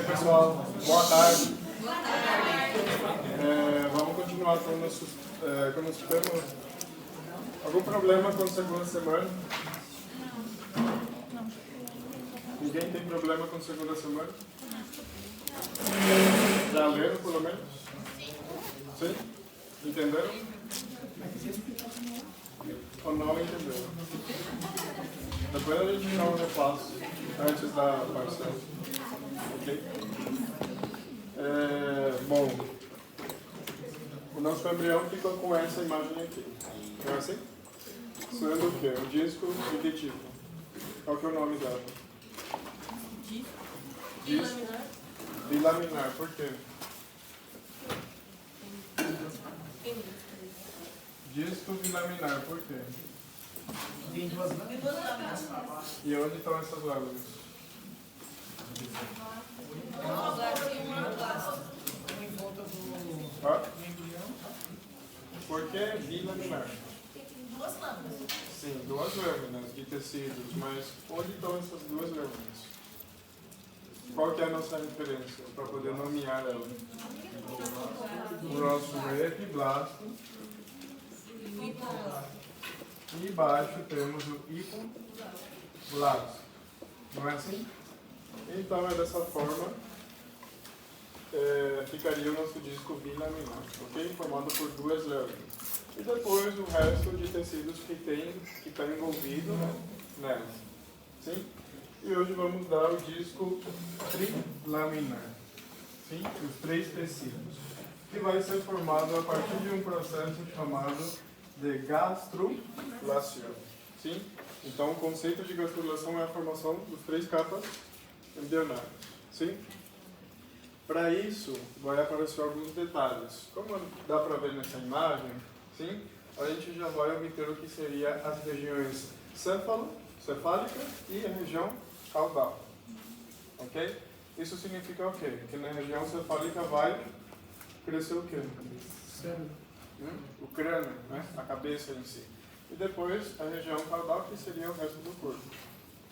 pessoal, boa tarde. Vamos continuar com o nosso tema. Algum problema com a segunda semana? Ninguém tem problema com a segunda semana? Já leram, pelo menos? Sim? Entenderam? Ou não entenderam? Depois a gente dá um repasso antes da parcela. Ok? Bom, o nosso embrião fica com essa imagem aqui. Não é assim? Sendo o quê? Um disco de que tipo? Qual que é o nome dela? Disco bilaminar. Por quê? Disco bilaminar. Por quê? Tem duas lâminas. E onde estão essas lâminas? Em volta do Ah? embrião. Por que bilaminar? Duas lâminas. Sim, duas lâminas de tecidos, mas onde estão essas duas lâminas? Qual que é a nossa referência para poder nomear ela? O nosso epiblasto. E embaixo temos o hipoblasto. Não é assim? Então é dessa forma ficaria o nosso disco bilaminar, ok? Formado por duas lâminas. E depois o resto de tecidos que está envolvido, né, nela. Sim? E hoje vamos dar o disco trilaminar. Sim? Os três tecidos. Que vai ser formado a partir de um processo chamado de gastrulação. Sim? Então o conceito de gastrulação é a formação dos três capas embrionárias. Sim? Para isso, vai aparecer alguns detalhes. Como dá para ver nessa imagem, sim? A gente já vai obter o que seria as regiões cefálica e a região caudal. Ok? Isso significa o quê? Que na região cefálica vai crescer o quê? O crânio, né? A cabeça em si. E depois a região caudal, que seria o resto do corpo.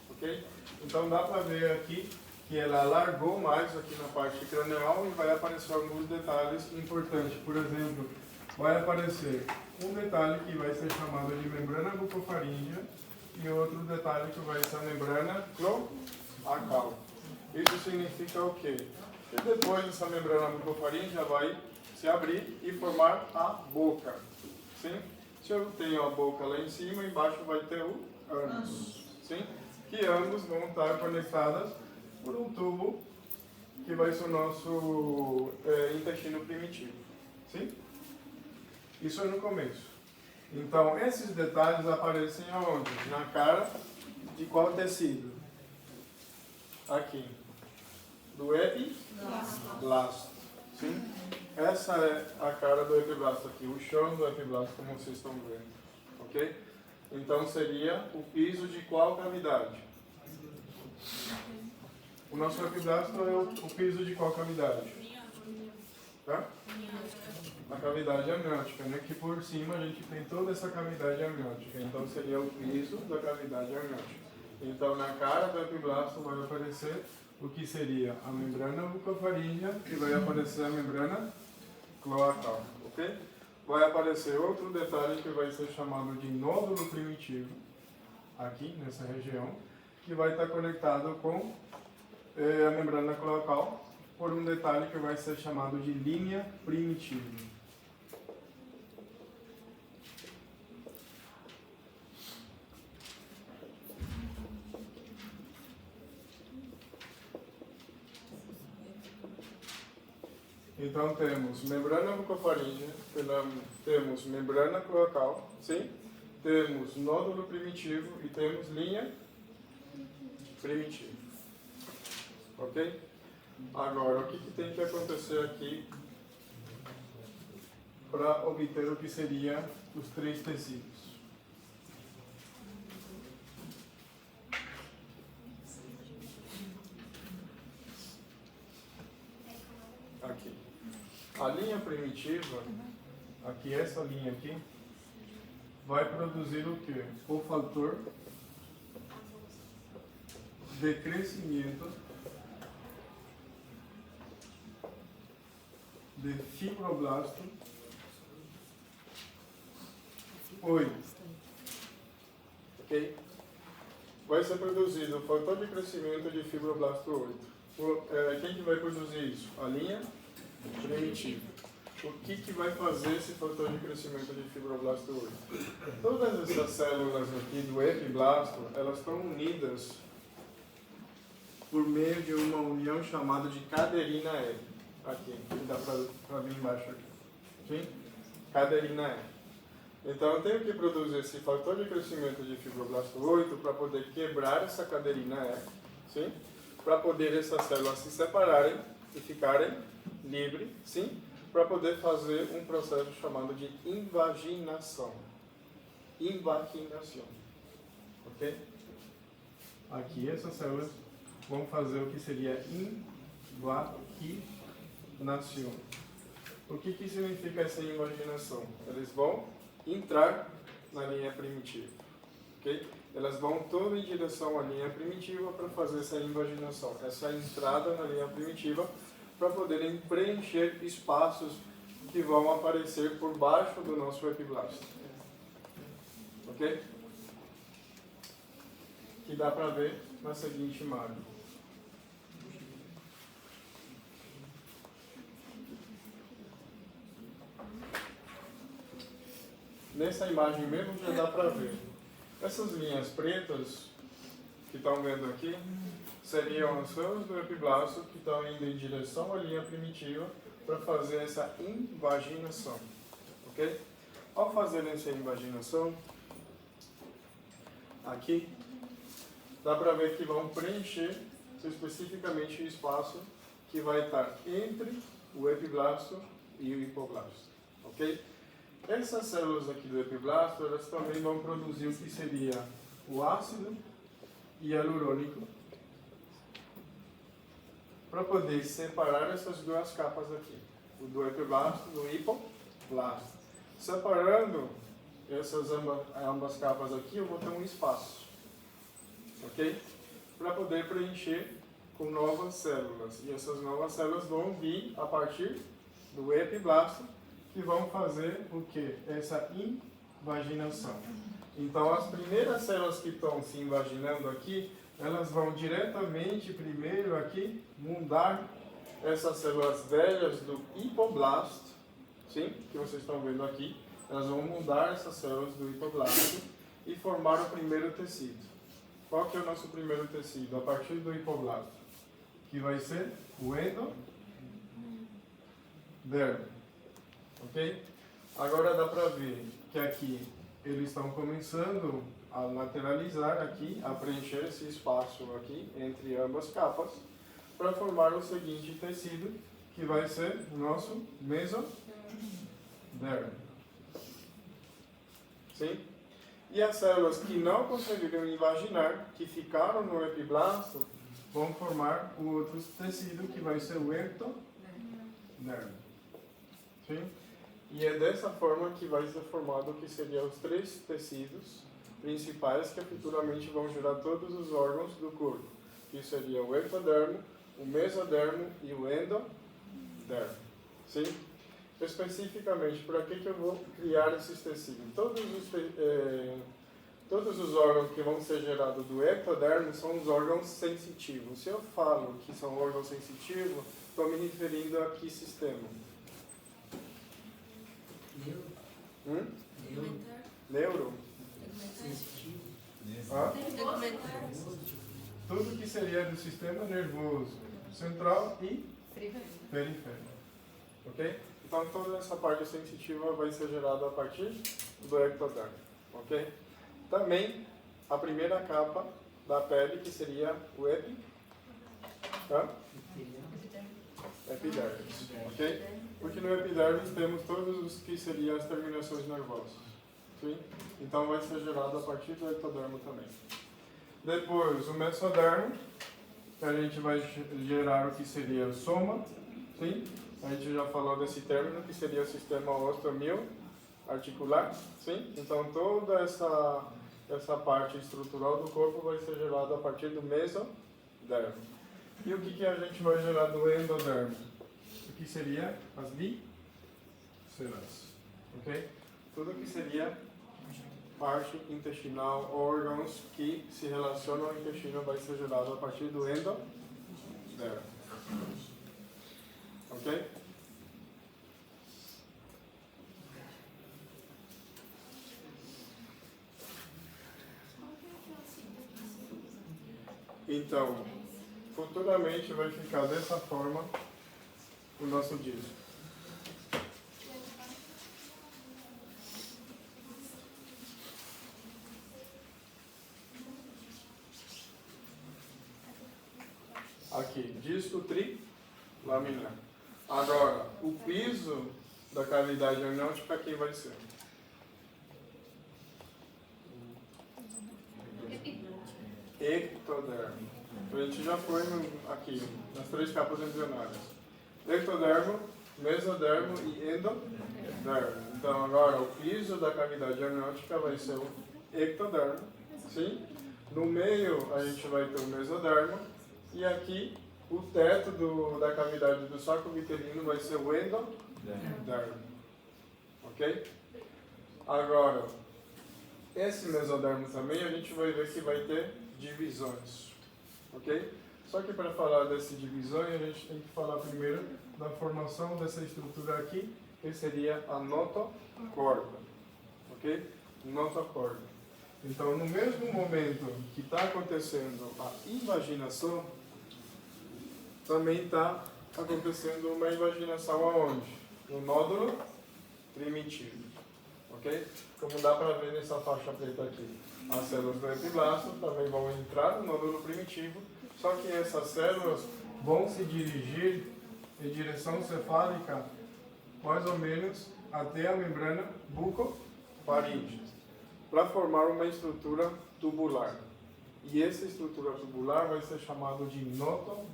Ok? Então dá para ver aqui que ela alargou mais aqui na parte cranial e vai aparecer alguns detalhes importantes. Por exemplo, vai aparecer um detalhe que vai ser chamado de membrana bucofaríngea e outro detalhe que vai ser a membrana cloacal. Isso significa o quê? Que depois essa membrana bucofaríngea vai se abrir e formar a boca. Sim? Se eu tenho a boca lá em cima, embaixo vai ter o ânus. Sim? Que ambos vão estar conectados por um tubo que vai ser o nosso intestino primitivo. Sim? Isso é no começo. Então, esses detalhes aparecem aonde? Na cara de qual tecido? Aqui. Do epiblasto. Sim? Essa é a cara do epiblasto aqui, o chão do epiblasto, como vocês estão vendo. Ok? Então, seria o piso de qual cavidade? O nosso epiblasto é o piso de qual cavidade? Tá? A cavidade amniótica, né? Que por cima a gente tem toda essa cavidade amniótica. Então seria o piso da cavidade amniótica. Então na cara do epiblasto vai aparecer o que seria a membrana bucofaríngea e vai aparecer a membrana cloacal. Ok? Vai aparecer outro detalhe que vai ser chamado de nódulo primitivo, aqui nessa região, que vai estar conectado com a membrana cloacal por um detalhe que vai ser chamado de linha primitiva. Então temos membrana bucofaríngea, temos membrana cloacal, sim? Temos nódulo primitivo e temos linha primitiva. Ok? Agora, o que tem que acontecer aqui para obter o que seria os três tecidos? Aqui. A linha primitiva, aqui essa linha aqui, vai produzir o quê? O fator de crescimento de fibroblasto 8. Ok? Vai ser produzido o fator de crescimento de fibroblasto 8. Quem que vai produzir isso? A linha primitiva. O que vai fazer esse fator de crescimento de fibroblasto 8? Todas essas células aqui do epiblasto, elas estão unidas por meio de uma união chamada de caderina L. Aqui, que dá para vir embaixo aqui. Sim? Caderina L. Então eu tenho que produzir esse fator de crescimento de fibroblasto 8 para poder quebrar essa caderina L. Sim? Para poder essas células se separarem e ficarem livres. Sim? Para poder fazer um processo chamado de invaginação. Invaginação. Ok? Aqui essas células vão fazer o que seria invaginação. O que significa essa invaginação? Eles vão entrar na linha primitiva. Ok? Elas vão todas em direção à linha primitiva para fazer essa invaginação. Essa entrada na linha primitiva para poderem preencher espaços que vão aparecer por baixo do nosso epiblasto. Ok? Que dá para ver na seguinte imagem. Nessa imagem mesmo já dá para ver. Essas linhas pretas que estão vendo aqui seriam as células do epiblasto que estão indo em direção à linha primitiva para fazer essa invaginação. Ok? Ao fazer essa invaginação, aqui, dá para ver que vão preencher especificamente o espaço que vai estar entre o epiblasto e o hipoblasto. Ok? Essas células aqui do epiblasto, elas também vão produzir o que seria o ácido hialurônico para poder separar essas duas capas aqui, o do epiblasto e do hipoblasto. Separando essas ambas capas aqui, eu vou ter um espaço, ok? Para poder preencher com novas células. E essas novas células vão vir a partir do epiblasto, que vão fazer o que? Essa invaginação. Então, as primeiras células que estão se invaginando aqui, elas vão diretamente, primeiro aqui, mudar essas células velhas do hipoblasto, sim? Que vocês estão vendo aqui. Elas vão mudar essas células do hipoblasto e formar o primeiro tecido. Qual que é o nosso primeiro tecido? A partir do hipoblasto. Que vai ser o endodermo. Ok? Agora dá para ver que aqui eles estão começando a lateralizar aqui, a preencher esse espaço aqui entre ambas capas, para formar o seguinte tecido, que vai ser o nosso mesodermo. Sim? E as células que não conseguiram invaginar, que ficaram no epiblasto, vão formar o outro tecido, que vai ser o ectodermo. Sim? E é dessa forma que vai ser formado o que seriam os três tecidos principais que futuramente vão gerar todos os órgãos do corpo, que seria o ectodermo, o mesodermo e o endodermo. Sim? Especificamente, para que eu vou criar esses tecidos? Todos os órgãos que vão ser gerados do ectodermo são os órgãos sensitivos. Se eu falo que são órgãos sensitivos, estou me referindo a que sistema? Neuro? Tudo que seria do sistema nervoso central e periférico. Ok? Então toda essa parte sensitiva vai ser gerada a partir do ectodermo. Ok? Também a primeira capa da pele, que seria o epidermis. Ok? Porque no epidermis temos todos os que seriam as terminações nervosas. Sim? Então vai ser gerado a partir do ectodermo também. Depois o mesodermo, que a gente vai gerar o que seria o soma. Sim? A gente já falou desse término, que seria o sistema osteomioarticular. Sim? Então toda essa parte estrutural do corpo vai ser gerada a partir do mesodermo. E o que a gente vai gerar do endodermo? o que seria as vísceras, ok? Tudo que seria parte intestinal, órgãos que se relacionam ao intestino vai ser gerado a partir do endodermo, ok? Então, futuramente vai ficar dessa forma o nosso disco. Aqui, disco trilaminar. Agora, o piso da cavidade amniótica, quem vai ser? Ectodermo. A gente já foi aqui, nas 3 capas embrionárias. Ectodermo, mesodermo e endodermo. Então, agora, o piso da cavidade amniótica vai ser o ectodermo. Sim? No meio, a gente vai ter o mesodermo. E aqui, o teto da cavidade do saco vitelino vai ser o endodermo. Ok? Agora, esse mesodermo também, a gente vai ver que vai ter divisões. Ok? Só que para falar dessas divisões, a gente tem que falar primeiro da formação dessa estrutura aqui, que seria a notocorda. Ok? Notocorda. Então, no mesmo momento que está acontecendo a invaginação, também está acontecendo uma invaginação aonde? No nódulo primitivo. Ok? Como dá para ver nessa faixa preta aqui. As células do epiblasto também vão entrar no nódulo primitivo, só que essas células vão se dirigir em direção cefálica mais ou menos até a membrana bucofaríngea, para formar uma estrutura tubular. E essa estrutura tubular vai ser chamada de notocorda.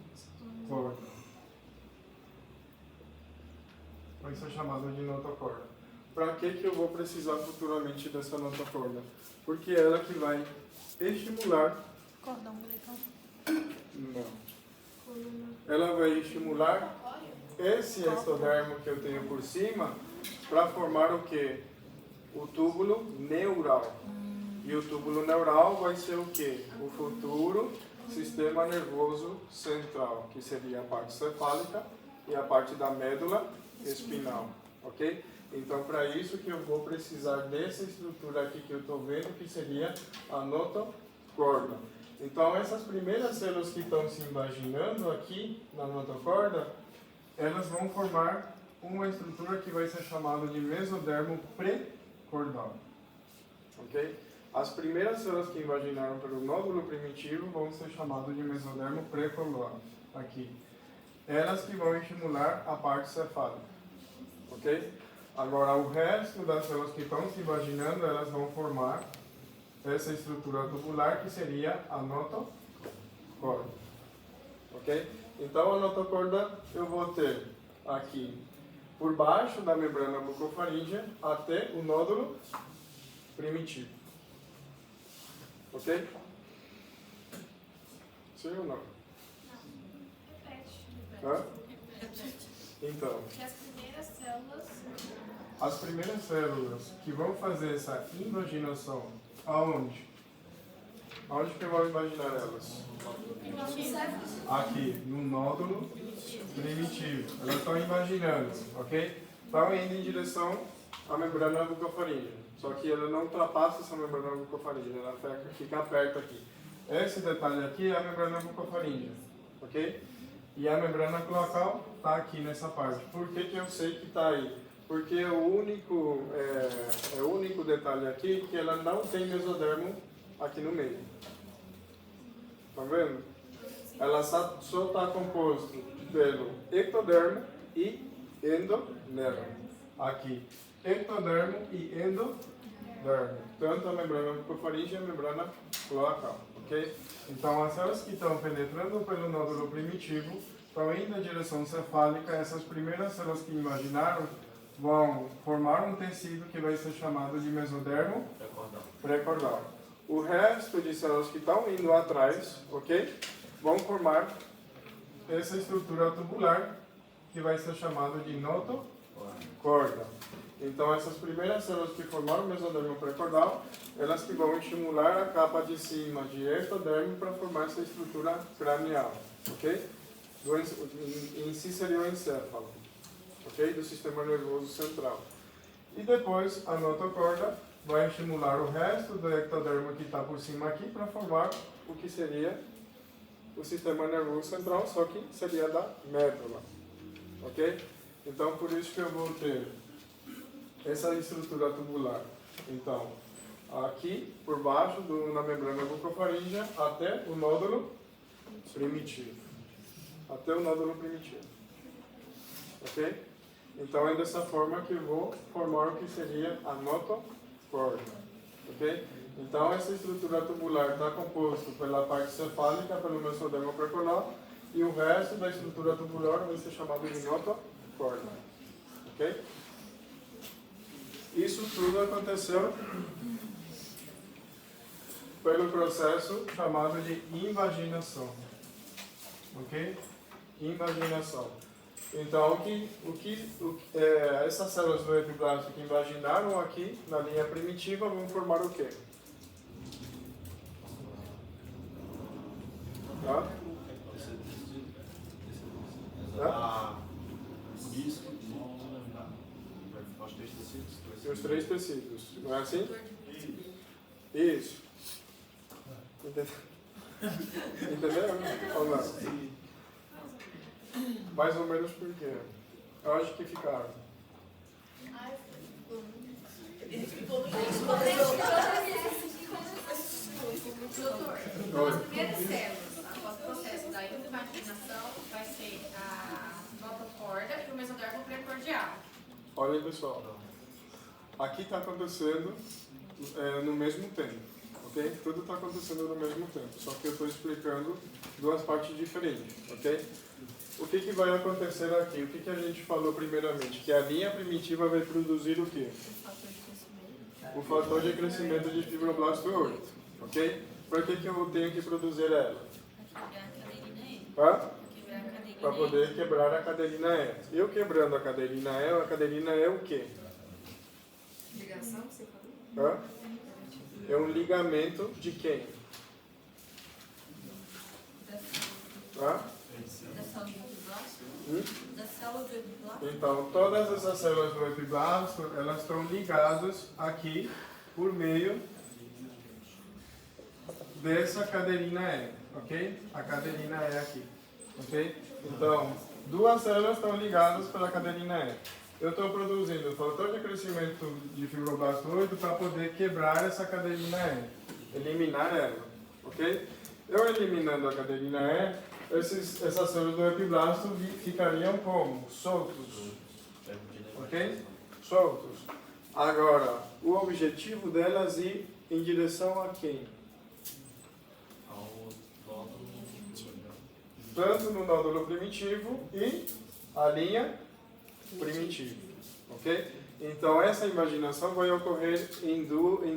Vai ser chamada de notocorda. Para que eu vou precisar futuramente dessa notocorda? Porque é ela que vai estimular... Cordão umbilical. Não. Ela vai estimular esse ectodermo que eu tenho por cima para formar o quê? O túbulo neural. E o túbulo neural vai ser o quê? O futuro sistema nervoso central, que seria a parte cefálica e a parte da médula espinal. Ok? Então, para isso que eu vou precisar dessa estrutura aqui que eu estou vendo, que seria a notocorda. Então, essas primeiras células que estão se imaginando aqui na notocorda, elas vão formar uma estrutura que vai ser chamada de mesodermo pré-cordal. Ok? As primeiras células que invaginaram pelo nódulo primitivo vão ser chamadas de mesodermo pré-cordal. Aqui. Elas que vão estimular a parte cefálica. Ok? Agora, o resto das células que estão se imaginando, elas vão formar essa estrutura tubular que seria a notocorda. Ok? Então, a notocorda eu vou ter aqui por baixo da membrana bucofaríngea até o nódulo primitivo. Ok? Sim ou não? Repete. Hã? Então, Porque as primeiras células... as primeiras células que vão fazer essa invaginação, aonde? Aonde que eu vou imaginar elas? Aqui, no nódulo primitivo. Elas estão imaginando, ok? Estão indo em direção à membrana bucofaríngea. Só que ela não ultrapassa essa membrana bucofaríngea, ela fica perto aqui. Esse detalhe aqui é a membrana bucofaríngea, ok? E a membrana cloacal está aqui nessa parte. Por que eu sei que está aí? Porque o único detalhe aqui que ela não tem mesodermo aqui no meio. Tá vendo? Ela só está composto pelo ectodermo e endodermo. Aqui, ectodermo e endodermo. Tanto a membrana bucofaríngea e a membrana cloacal. Ok? Então, as células que estão penetrando pelo nódulo primitivo estão indo em direção cefálica. Essas primeiras células que imaginaram vão formar um tecido que vai ser chamado de mesodermo pré-cordal. O resto de células que estão indo atrás, ok? Vão formar essa estrutura tubular que vai ser chamado de notocorda. Então, essas primeiras células que formaram o mesodermo pré-cordal, elas que vão estimular a capa de cima de ectodermo para formar essa estrutura cranial, ok? Em si seria o encéfalo, ok? Do sistema nervoso central. E depois, a notocorda vai estimular o resto do ectodermo que está por cima aqui para formar o que seria o sistema nervoso central, só que seria da médula, ok? Então, por isso que eu vou ter essa estrutura tubular. Então, aqui por baixo, na membrana bucofaríngea, até o nódulo primitivo. Até o nódulo primitivo. Ok? Então, é dessa forma que eu vou formar o que seria a notocorda. Ok? Então, essa estrutura tubular está composta pela parte cefálica, pelo mesodermo pré-cordal, e o resto da estrutura tubular vai ser chamado de notocorda. Ok? Isso tudo aconteceu pelo processo chamado de invaginação. Ok? Invaginação. Então, essas células do epiblasto que invaginaram aqui na linha primitiva vão formar o quê? Tá? Os três tecidos, não é assim? Isso. Entendeu? Ou não? Mais ou menos por quê? Eu acho que ficaram. Doutor, então as primeiras células, após o processo da invaginação, vai ser a notocorda e o mesodermo precordial. Olha aí, pessoal. Aqui está acontecendo no mesmo tempo, ok? Tudo está acontecendo no mesmo tempo, só que eu estou explicando duas partes diferentes, ok? O que vai acontecer aqui? O que a gente falou primeiramente? Que a linha primitiva vai produzir o quê? O fator de crescimento de fibroblasto 8, ok? Por que eu tenho que produzir ela? Para poder quebrar a cadeirina E. Eu quebrando a cadeirina E é o quê? Ligação que você falou? É um ligamento de quem? Da célula do epiblasto? Então, todas essas células do epiblasto, elas estão ligadas aqui por meio dessa cadeirina E, ok? A cadeirina E aqui, ok? Então, duas células estão ligadas pela cadeirina E. Eu estou produzindo o fator de crescimento de fibroblasto 8 para poder quebrar essa cadeirina E, eliminar ela, ok? Eu eliminando a cadeirina E, essas células do epiblasto ficariam como? Soltos, ok? Soltos. Agora, o objetivo delas é ir em direção a quem? Tanto no nódulo primitivo e a linha primitiva, ok? Então, essa invaginação vai ocorrer em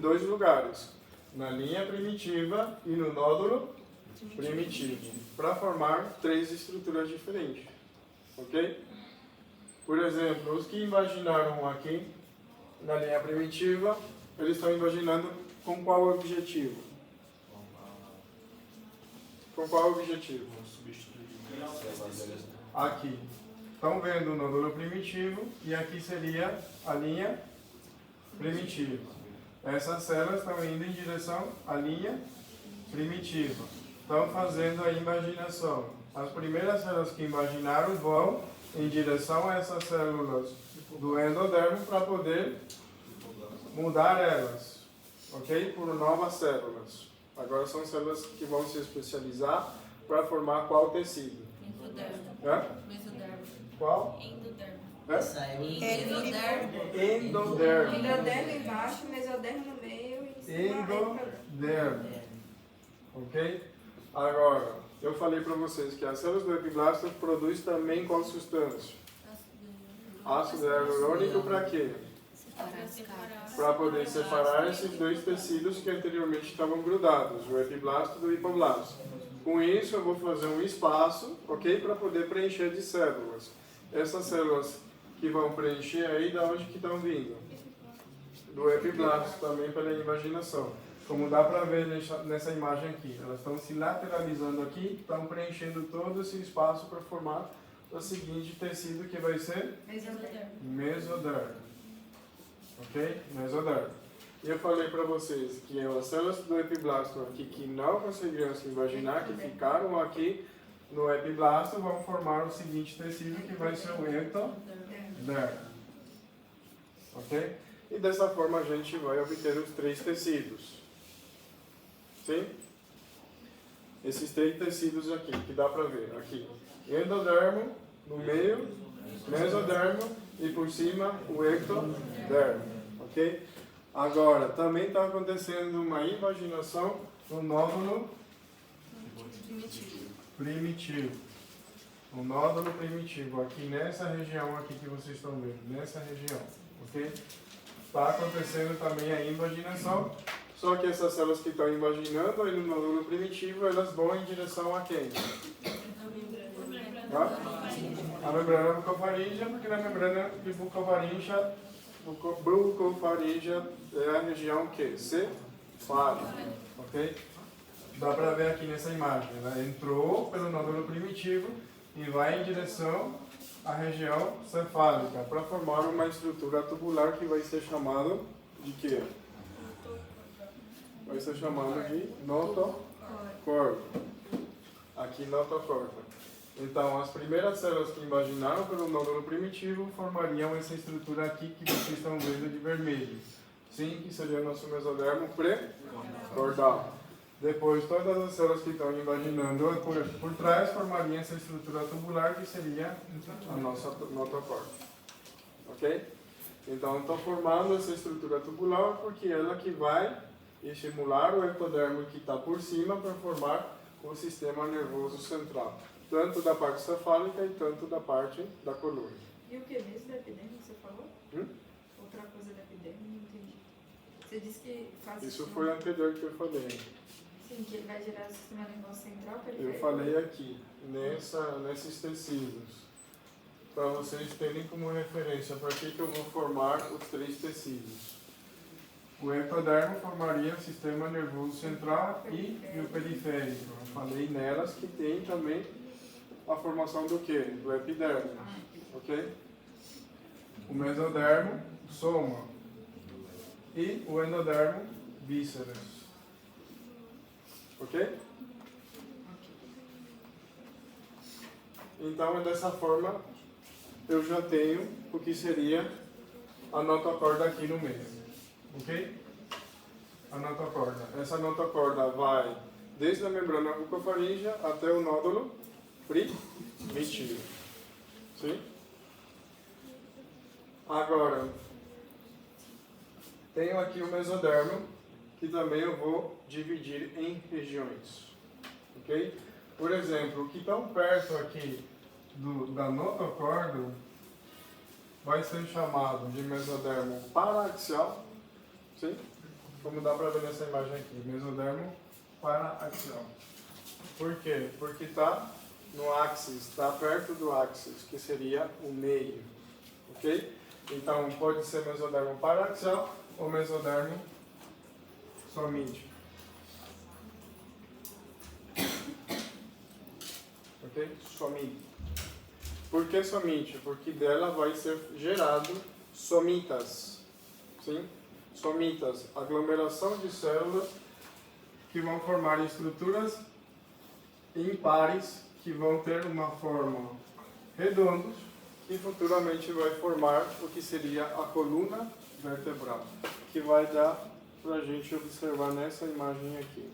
dois lugares, na linha primitiva e no nódulo primitivo, para formar três estruturas diferentes, ok? Por exemplo, os que invaginaram aqui na linha primitiva, eles estão invaginando com qual objetivo? Com qual objetivo? Aqui. Estão vendo o nódulo primitivo e aqui seria a linha primitiva. Essas células estão indo em direção à linha primitiva. Estão fazendo a invaginação. As primeiras células que invaginaram vão em direção a essas células do endodermo para poder mudar elas, ok? Por novas células. Agora são células que vão se especializar para formar qual tecido? Endodermo. Mesodermo. Qual? Endodermo. Endodermo. Endodermo embaixo, mesodermo no meio e Endodermo. Ok? Agora, eu falei para vocês que as células do epiblasto produzem também qual substância? Ácido hialurônico para quê? Para poder separar esses dois tecidos que anteriormente estavam grudados, o epiblasto do hipoblasto. Com isso, eu vou fazer um espaço, ok? Para poder preencher de células. essas células que vão preencher aí, da onde que estão vindo? Do epiblasto, também pela invaginação. Como dá para ver nessa imagem aqui, elas estão se lateralizando aqui, estão preenchendo todo esse espaço para formar o seguinte tecido que vai ser mesodermo. Ok? Mesodermo. E eu falei para vocês que as células do epiblasto aqui que não conseguiram se invaginar, que ficaram aqui no epiblasto, vão formar o seguinte tecido que vai ser o ectodermo. Ok? E dessa forma a gente vai obter os 3 tecidos. Sim? Esses 3 tecidos aqui, que dá para ver. Aqui, endodermo, no meio, mesodermo e por cima o ectodermo. Ok? Agora, também está acontecendo uma invaginação no nódulo primitivo. O nódulo primitivo, aqui nessa região aqui que vocês estão vendo, nessa região. Ok? Está acontecendo também a invaginação. Só que essas células que estão invaginando aí no nódulo primitivo, elas vão em direção a quem? A membrana bucofaríngea, porque na membrana de bucofaríngea é a região que? Cefálica. Ok? Dá para ver aqui nessa imagem. Ela entrou pelo nódulo primitivo e vai em direção à região cefálica para formar uma estrutura tubular que vai ser chamada de quê? Vai ser chamado de notocorda. Aqui, notocorda. Então, as primeiras células que invaginaram pelo nódulo primitivo formariam essa estrutura aqui que vocês estão vendo de vermelho. Sim, que seria o nosso mesodermo pré-cordal. Depois, todas as células que estão invaginando por trás formariam essa estrutura tubular que seria a nossa notocorda. Ok? Então, estou formando essa estrutura tubular porque ela que vai estimular o ectodermo que está por cima para formar o sistema nervoso central, tanto da parte cefálica e tanto da parte da coluna. E o que mesmo da epiderme você falou? Outra coisa da epiderme, não entendi. Você disse que faz Isso foi anterior que eu falei. Sim, que ele vai gerar o sistema nervoso central periférico. Eu falei aqui, nesses tecidos, para vocês terem como referência para que eu vou formar os 3 tecidos. O ectodermo formaria o sistema nervoso central e o periférico. Eu falei nelas que tem também a formação do quê? Do epidermo. Ok? O mesodermo, soma. E o endodermo, vísceras. Ok? Então, dessa forma, eu já tenho o que seria a notocorda aqui no meio. Ok? A notocorda. Essa notocorda vai desde a membrana bucofaríngea até o nódulo primitivo. Sim? Agora, tenho aqui o mesodermo, que também eu vou dividir em regiões. Ok? Por exemplo, o que estão perto aqui da notocorda vai ser chamado de mesodermo paraaxial. Sim? Como dá para ver nessa imagem aqui, mesodermo paraaxial. Por quê? Porque está no áxis, está perto do áxis, que seria o meio. Ok? Então, pode ser mesodermo paraaxial ou mesodermo somítico. Ok? Somítico. Por que somítico? Porque dela vai ser gerado somitas. Sim? Somitas, aglomeração de células que vão formar estruturas impares que vão ter uma forma redonda e futuramente vai formar o que seria a coluna vertebral, que vai dar para a gente observar nessa imagem aqui.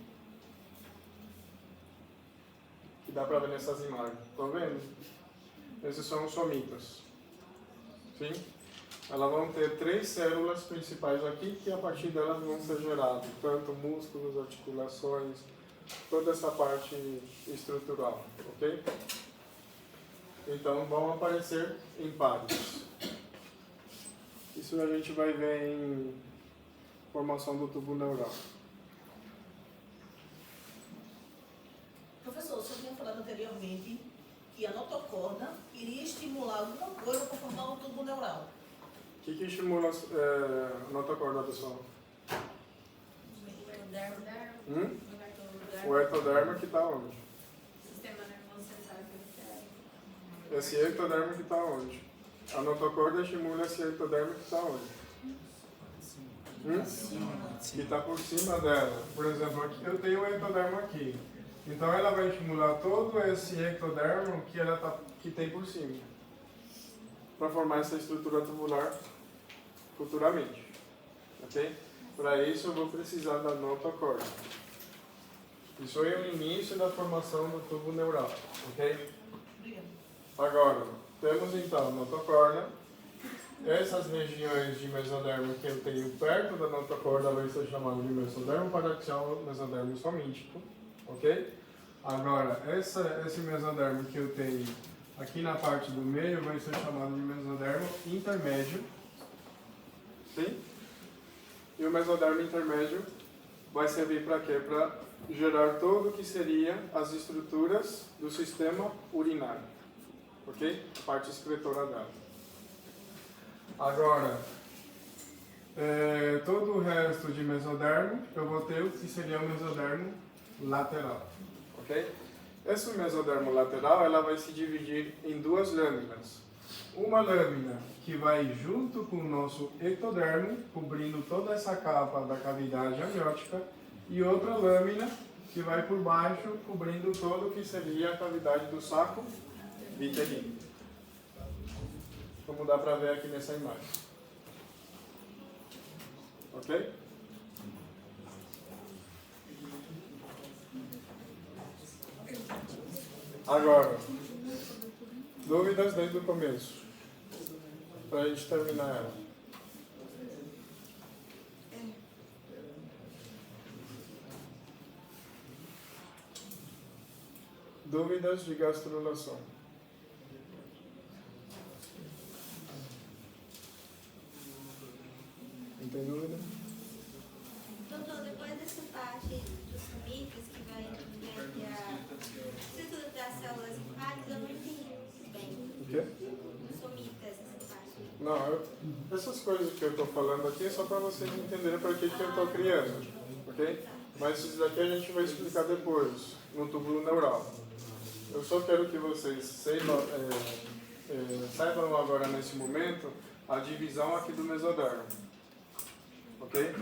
Que dá para ver nessas imagens. Estão vendo? Esses são os somitas. Sim? Elas vão ter 3 células principais aqui, que a partir delas vão ser gerados tanto músculos, articulações, toda essa parte estrutural, ok? Então vão aparecer em pares. Isso a gente vai ver em formação do tubo neural. Professor, o senhor tinha falado anteriormente que a notocorda iria estimular alguma coisa para formar um tubo neural. O que estimula a notocorda, pessoal? O ectodermo que está onde? Sistema nervoso central periférico. Esse ectodermo que está onde? A notocorda estimula esse ectodermo que está onde? Que está por cima dela. Por exemplo, aqui eu tenho o ectodermo aqui. Então ela vai estimular todo esse ectodermo que tem por cima, para formar essa estrutura tubular futuramente. Ok? Para isso eu vou precisar da notocorda. Isso é o início da formação do tubo neural. Ok? Agora, temos então a notocorda. Essas regiões de mesodermo que eu tenho perto da notocorda vai ser chamado de mesodermo paraxial, mesodermo somítico, ok? Agora, esse mesodermo que eu tenho aqui na parte do meio vai ser chamado de mesodermo intermédio, sim? E o mesodermo intermédio vai servir para quê? Para gerar todo o que seria as estruturas do sistema urinário, ok? A parte excretora dela. Agora, todo o resto de mesodermo, eu vou ter o que seria o mesodermo lateral, ok? Esse mesodermo lateral, ela vai se dividir em duas lâminas. Uma lâmina que vai junto com o nosso ectodermo, cobrindo toda essa capa da cavidade amniótica, e outra lâmina que vai por baixo, cobrindo todo o que seria a cavidade do saco vitelino. Como dá para ver aqui nessa imagem. Ok? Agora, dúvidas desde o começo, para a gente terminar ela. Dúvidas de gastrulação. Não tem dúvida? Doutor, depois dessa parte dos somitas que vai ver a estrutura das células hepáticas, eu não entendi bem. O quê? Os somitas, essa parte. Não, essas coisas que eu estou falando aqui é só para vocês entenderem para que eu estou criando, ok? Mas isso daqui a gente vai explicar depois, no túbulo neural. Eu só quero que vocês saibam agora, nesse momento, a divisão aqui do mesodermo. Ok?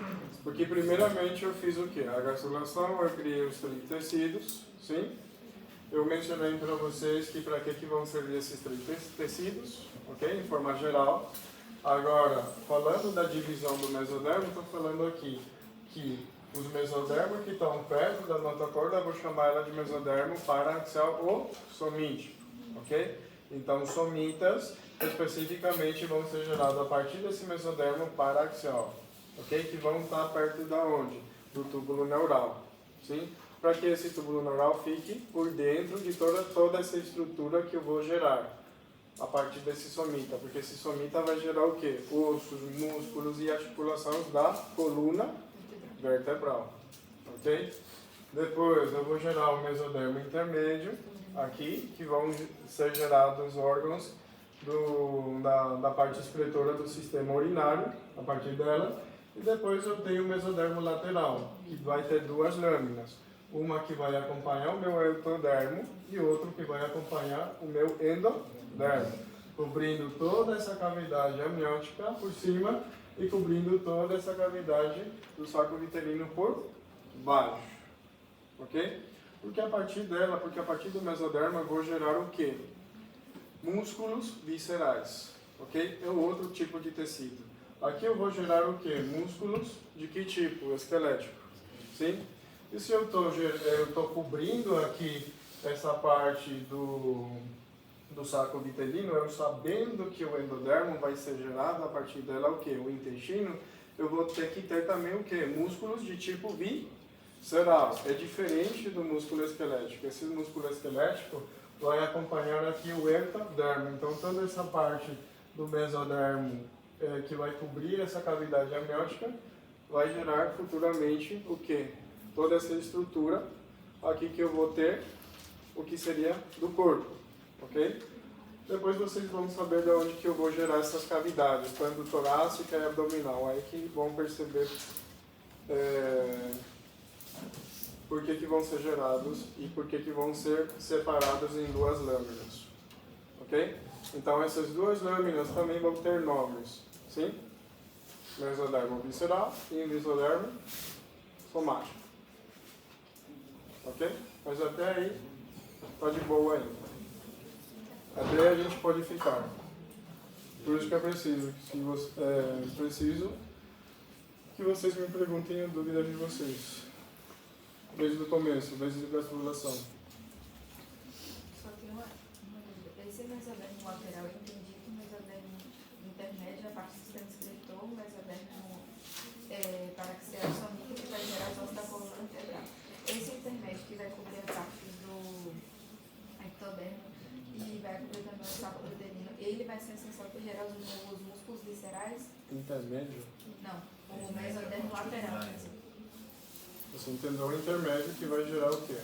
Porque primeiramente eu fiz o quê? A gastrulação, eu criei os tecidos, sim? Eu mencionei para vocês que para que vão servir esses tecidos, ok? Em forma geral. Agora, falando da divisão do mesodermo, estou falando aqui que os mesodermos que estão perto da notocorda, eu vou chamar ela de mesodermo paraxial ou somítico, ok? Então, os somitas especificamente vão ser gerados a partir desse mesodermo paraxial. Ok? Que vão estar perto da onde? Do túbulo neural. Sim? Para que esse túbulo neural fique por dentro de toda essa estrutura que eu vou gerar a partir desse somita. Porque esse somita vai gerar o quê? Ossos, músculos e articulações da coluna vertebral. Ok? Depois eu vou gerar o mesodermo intermédio aqui, que vão ser gerados órgãos da parte excretora do sistema urinário, a partir dela. E depois eu tenho o mesodermo lateral, que vai ter duas lâminas. Uma que vai acompanhar o meu ectodermo e outra que vai acompanhar o meu endodermo, cobrindo toda essa cavidade amniótica por cima e cobrindo toda essa cavidade do saco vitelino por baixo. Ok? Porque a partir do mesodermo eu vou gerar o quê? Músculos viscerais. Ok? É outro tipo de tecido. Aqui eu vou gerar o quê? Músculos de que tipo? Esquelético. Sim? E se eu estou cobrindo aqui essa parte do saco vitelino, eu sabendo que o endodermo vai ser gerado a partir dela o quê? O intestino, eu vou ter que ter também o quê? Músculos de tipo visceral. É diferente do músculo esquelético. Esse músculo esquelético vai acompanhar aqui o ectodermo. Então toda essa parte do mesodermo que vai cobrir essa cavidade amniótica, vai gerar futuramente o quê? Toda essa estrutura aqui que eu vou ter, o que seria do corpo. ok? Depois vocês vão saber de onde que eu vou gerar essas cavidades, tanto torácica e abdominal. Aí que vão perceber por que vão ser gerados e por que vão ser separados em duas lâminas, ok? Então essas duas lâminas também vão ter nomes, sim? Mesodermo visceral e mesodermo somático, ok? Mas até aí está de boa ainda. Até a gente pode ficar. Por isso que é preciso, preciso que vocês me perguntem a dúvida de vocês. Desde o começo, desde a exploração. Só tem uma dúvida. Esse mesodermo lateral, eu entendi que o mesodermo intermédio é a parte do sistema escritor, o mesodermo paraxial sonífero que vai gerar os ossos da coluna vertebral. Esse intermédio que vai cobrir a parte do ectodermo e vai cobrir também o saco uterino, ele vai ser essencial para gerar os músculos viscerais? Intermédio? Não, o mesodermo lateral. Você entendeu o intermédio que vai gerar o quê?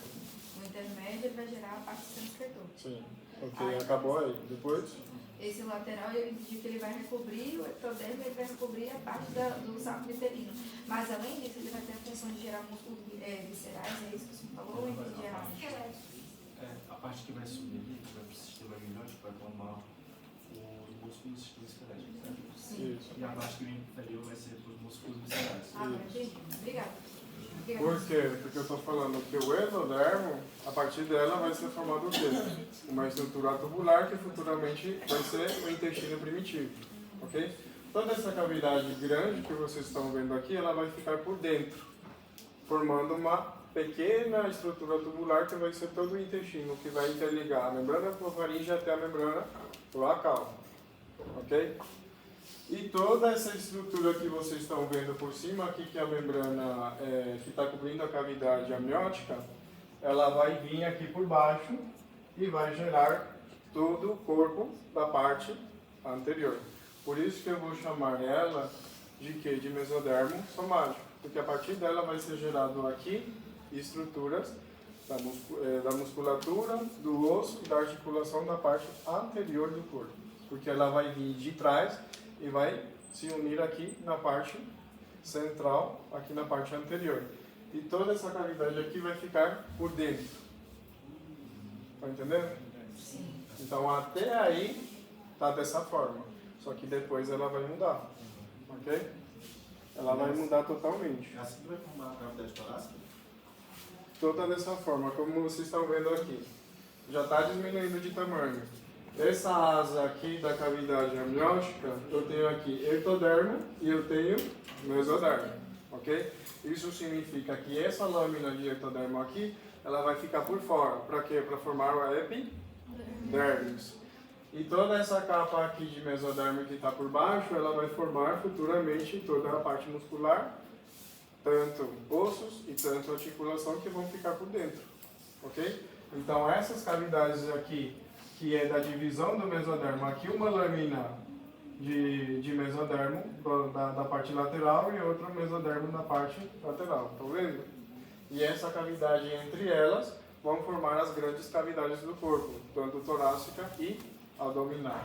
O intermédio ele vai gerar a parte do sistema escritor. Sim. Ok, acabou aí. Depois? Esse lateral, eu entendi que ele vai recobrir o ectodermo, ele vai recobrir a parte do saco uterino. Mas além disso, ele vai ter a função de gerar músculos viscerais, é isso que você falou? Ou entendi errado? A parte que vai subir, que vai para o sistema amniótico, vai formar os músculos do sistema esquelético, certo? Sim. Isso. E a parte que vem inferior vai ser para os músculos viscerais. Entendi. Obrigada. Por quê? Porque eu estou falando que o exodermo, a partir dela vai ser formado o quê? Uma estrutura tubular que futuramente vai ser o intestino primitivo, ok? Toda essa cavidade grande que vocês estão vendo aqui, ela vai ficar por dentro, formando uma pequena estrutura tubular que vai ser todo o intestino, que vai interligar a membrana profaríngea até a membrana cloacal, ok? E toda essa estrutura que vocês estão vendo por cima aqui, que é a membrana que está cobrindo a cavidade amniótica, ela vai vir aqui por baixo e vai gerar todo o corpo da parte anterior. Por isso que eu vou chamar ela de quê? De mesodermo somático, porque a partir dela vai ser gerado aqui estruturas da musculatura, do osso e da articulação da parte anterior do corpo, porque ela vai vir de trás e vai se unir aqui na parte central, aqui na parte anterior. E toda essa cavidade aqui vai ficar por dentro. Está entendendo? Sim. Então até aí está dessa forma. Só que depois ela vai mudar. Ok? Ela vai mudar totalmente. É assim que vai formar a cavidade torácica? Toda dessa forma, como vocês estão vendo aqui. Já está diminuindo de tamanho. Essa asa aqui da cavidade amniótica, eu tenho aqui ectodermo e eu tenho mesodermo, ok? Isso significa que essa lâmina de ectodermo aqui, ela vai ficar por fora. Para quê? Para formar o epidermis. E toda essa capa aqui de mesodermo que está por baixo, ela vai formar futuramente toda a parte muscular, tanto ossos e tanto articulação que vão ficar por dentro, ok? Então essas cavidades aqui, que é da divisão do mesodermo, aqui uma lâmina de mesodermo da parte lateral e outra mesodermo na parte lateral, estão vendo? E essa cavidade entre elas vão formar as grandes cavidades do corpo, tanto torácica e abdominal,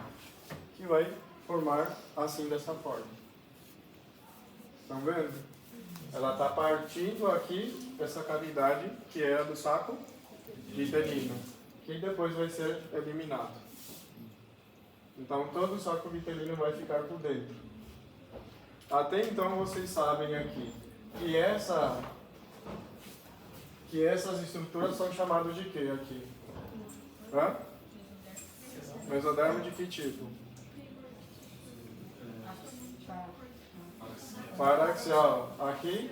que vai formar assim dessa forma. Estão vendo? Ela está partindo aqui dessa cavidade que é a do saco vitelino, que depois vai ser eliminado. Então todo o saco vitelino vai ficar por dentro. Até então vocês sabem aqui que essas estruturas são chamadas de quê aqui? Hã? Mesodermo de que tipo? Paraxial. Aqui,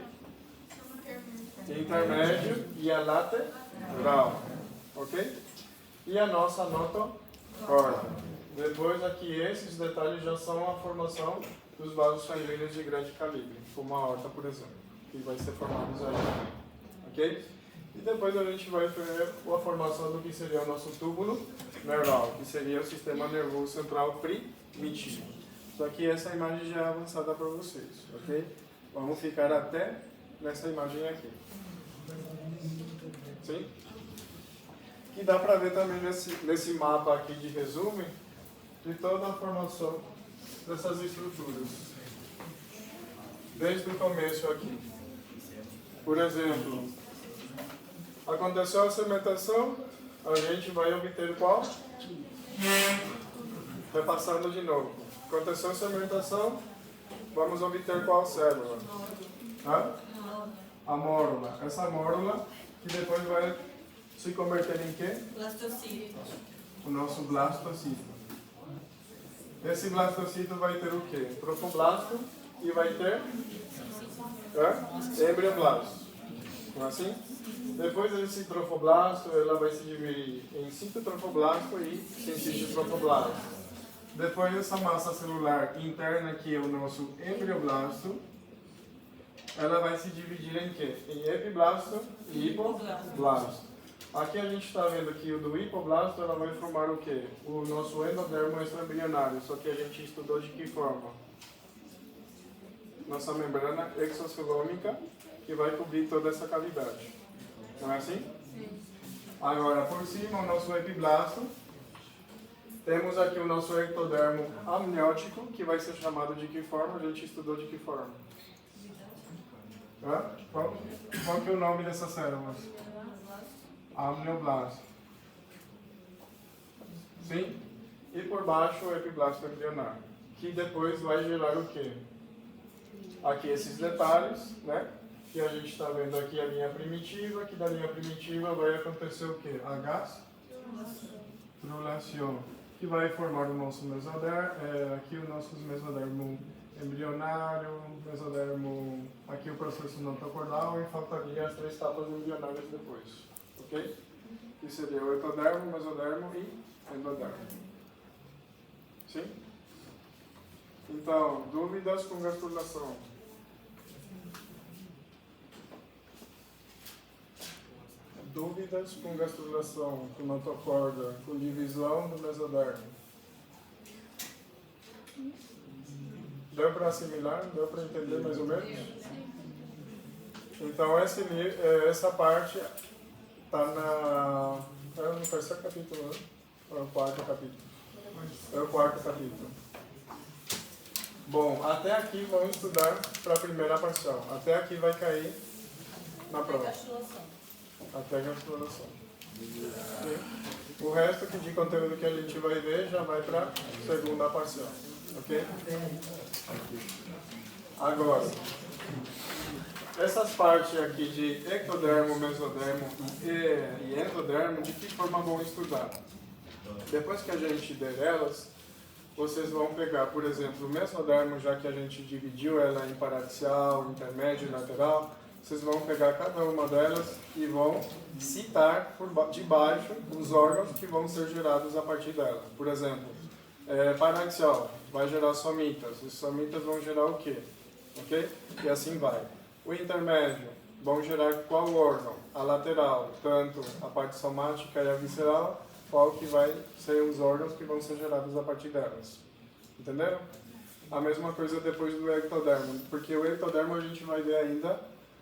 intermédio e a lateral. Ok? E a nossa notocorda. Depois aqui esses detalhes já são a formação dos vasos sanguíneos de grande calibre, como a aorta, por exemplo, que vai ser formados aí. Ok? E depois a gente vai ver a formação do que seria o nosso túbulo neural, que seria o sistema nervoso central primitivo. Só que essa imagem já é avançada para vocês, ok? Vamos ficar até nessa imagem aqui. Sim? que dá para ver também nesse mapa aqui de resumo de toda a formação dessas estruturas. Desde o começo aqui. Por exemplo, aconteceu a cimentação, a gente vai obter qual? Repassando de novo. Aconteceu a cimentação, vamos obter qual célula? A mórula. Essa mórula que depois vai se converter em quê? Blastocito. O nosso blastocito. Esse blastocito vai ter o quê? Trofoblasto e vai ter embrioblasto. Não é assim? Depois desse trofoblasto, ela vai se dividir em citotrofoblasto e cistitrofoblasto. Depois dessa massa celular interna, que é o nosso embrioblasto, ela vai se dividir em quê? Em epiblasto e hipoblasto. Aqui a gente está vendo que o do hipoblasto, ela vai formar o quê? O nosso endodermo extraembrionário, só que a gente estudou de que forma? Nossa membrana exocelômica, que vai cobrir toda essa cavidade. Não é assim? Sim. Agora, por cima, o nosso epiblasto. Temos aqui o nosso ectodermo amniótico, que vai ser chamado de que forma? A gente estudou de que forma? Qual que é o nome dessas células? Amnioblasto. Sim? E por baixo o epiblasto embrionário, que depois vai gerar o quê? Aqui esses detalhes, né? Que a gente está vendo aqui a linha primitiva, que da linha primitiva vai acontecer o quê? A gastrulação, que vai formar o nosso mesodermo, aqui o nosso mesodermo embrionário, mesodermo, aqui o processo notocordial, e faltaria as 3 etapas embrionárias depois. Ok? Que seria o ectodermo, mesodermo e endodermo. Sim? Então, dúvidas com gastrulação? Dúvidas com gastrulação, com notocorda, com divisão do mesodermo? Deu para assimilar? Deu para entender mais ou menos? Então, essa parte está no terceiro capítulo, né? Ou é o quarto capítulo? É o quarto capítulo. Bom, até aqui vamos estudar para a primeira parcial. Até aqui vai cair na prova. Até a gastrulação. O resto de conteúdo que a gente vai ver já vai para a segunda parcial. Ok? Agora, essas partes aqui de ectodermo, mesodermo e endodermo, de que forma vão estudar? Depois que a gente der elas, vocês vão pegar, por exemplo, o mesodermo, já que a gente dividiu ela em paraxial, intermédio e lateral, vocês vão pegar cada uma delas e vão citar por debaixo os órgãos que vão ser gerados a partir dela. Por exemplo, paraxial vai gerar somitas. Os somitas vão gerar o quê? Ok? E assim vai. O intermédio vão gerar qual órgão? A lateral, tanto a parte somática e a visceral, qual que vai ser os órgãos que vão ser gerados a partir delas. Entenderam? A mesma coisa depois do ectodermo, porque o ectodermo a gente vai ver ainda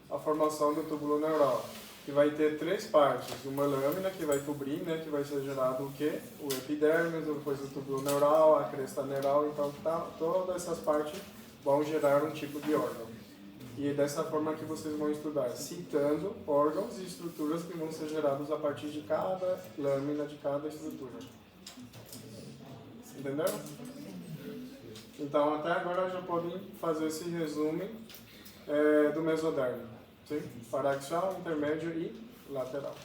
a formação do túbulo neural, que vai ter 3 partes. Uma lâmina que vai cobrir, né, que vai ser gerado o quê? O epidermis, depois o túbulo neural, a cresta neural, então todas essas partes vão gerar um tipo de órgão. E é dessa forma que vocês vão estudar, citando órgãos e estruturas que vão ser gerados a partir de cada lâmina, de cada estrutura. Entenderam? Então, até agora já podem fazer esse resumo do mesodermo. Sim? Paraxial, intermédio e lateral.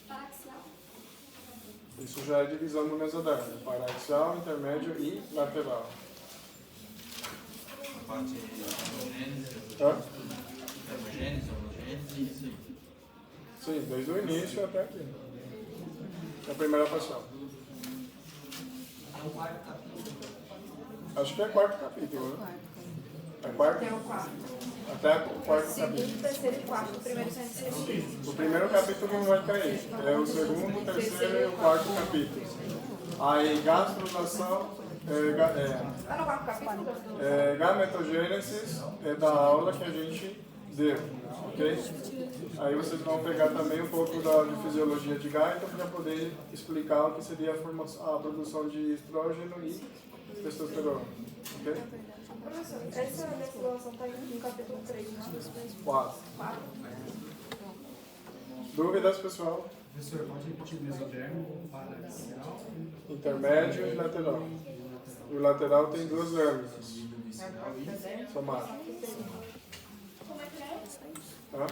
Paraxial. Isso já é divisão do mesodermo. Paraxial, intermédio e lateral. Parte homogênese, isso. Sim, desde o início até aqui. É a primeira parcial. Acho que é quarto capítulo, né? É quarto? Até o quarto. Até o quarto capítulo. Segundo, terceiro e quarto. O primeiro são esquecidos. O primeiro capítulo não vai cair. É o segundo, o terceiro e o quarto capítulo. Aí, gastrulação, Tá no quarto capítulo? gametogênesis é da aula que a gente Devo, ok? Aí vocês vão pegar também um pouco de fisiologia de gaita para poder explicar o que seria a produção de estrógeno e testosterona, ok? Professor, essa descolação está no capítulo 3, não? 4. Dúvidas, pessoal? Professor, pode repetir mesodermo, paraxial? Intermédio e lateral. E o lateral tem 2 lâminas somadas. Como é que é? Tá?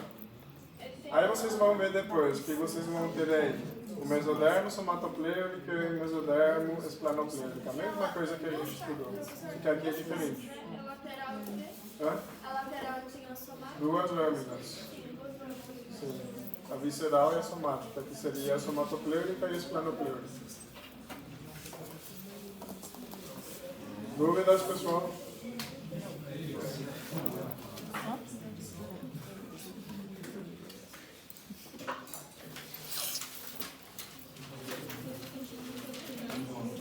Aí vocês vão ver depois que vocês vão ter aí o mesodermo somatopleurico e o mesodermo esplanopleurico. A mesma coisa que a gente estudou, que aqui é diferente. A lateral Hã? a lateral tinha somado? 2 lâminas. Sim. A visceral e a somática, que seria a somatopleurica e a esplanopleurica. Dúvidas, pessoal?